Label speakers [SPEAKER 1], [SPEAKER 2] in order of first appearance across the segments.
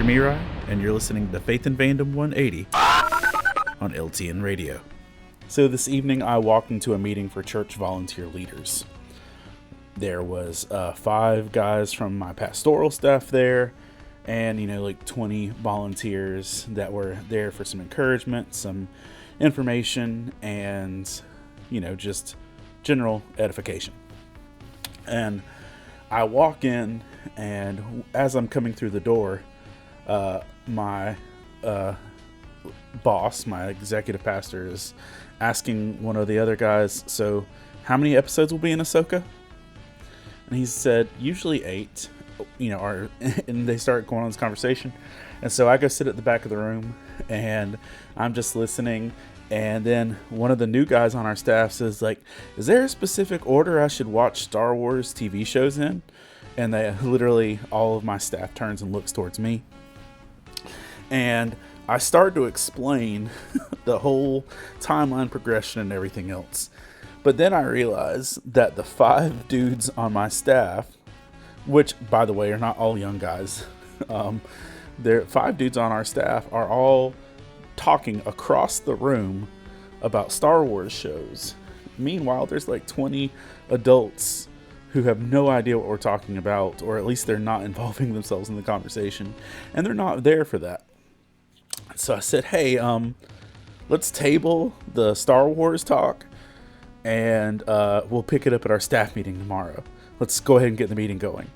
[SPEAKER 1] Hector Mirai, and you're listening to Faith and Fandom 180 on LTN Radio. So this evening I walked into a meeting for church volunteer leaders. There was 5 guys from my pastoral staff there, and 20 volunteers that were there for some encouragement, some information, and just general edification. And I walk in, and as I'm coming through the door, my boss, my executive pastor, is asking one of the other guys, so how many episodes will be in Ahsoka? And he said, usually 8, and they start going on this conversation. And so I go sit at the back of the room, and I'm just listening. And then one of the new guys on our staff says, is there a specific order I should watch Star Wars TV shows in? And they literally, all of my staff turns and looks towards me. And I started to explain the whole timeline progression and everything else. But then I realized that the 5 dudes on my staff, which, by the way, are not all young guys, there 5 dudes on our staff are all talking across the room about Star Wars shows. Meanwhile, there's 20 adults who have no idea what we're talking about, or at least they're not involving themselves in the conversation, and they're not there for that. So I said, hey, let's table the Star Wars talk, and we'll pick it up at our staff meeting tomorrow. Let's go ahead and get the meeting going.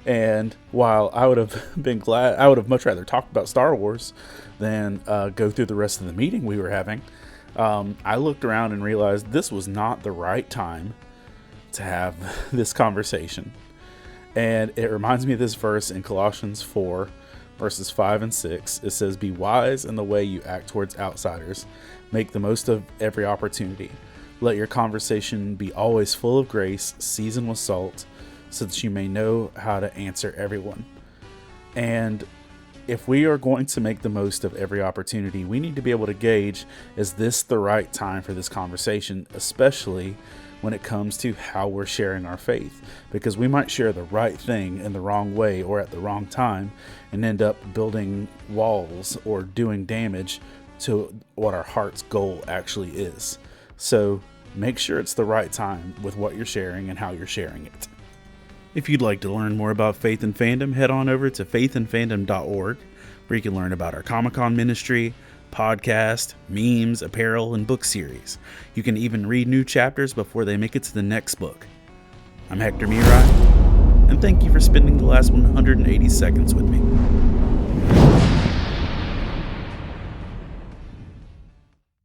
[SPEAKER 1] And while I would have been glad, I would have much rather talked about Star Wars than go through the rest of the meeting we were having, I looked around and realized this was not the right time to have this conversation. And it reminds me of this verse in Colossians 4, verses 5 and 6. It says, "Be wise in the way you act towards outsiders. Make the most of every opportunity. Let your conversation be always full of grace, seasoned with salt, so that you may know how to answer everyone." And if we are going to make the most of every opportunity, we need to be able to gauge, is this the right time for this conversation, especially when it comes to how we're sharing our faith, because we might share the right thing in the wrong way or at the wrong time and end up building walls or doing damage to what our heart's goal actually is. So make sure it's the right time with what you're sharing and how you're sharing it. If you'd like to learn more about Faith and Fandom, head on over to faithandfandom.org, where you can learn about our Comic-Con ministry, podcast, memes, apparel, and book series. You can even read new chapters before they make it to the next book. I'm Hector Mirai, and thank you for spending the last 180 seconds with me.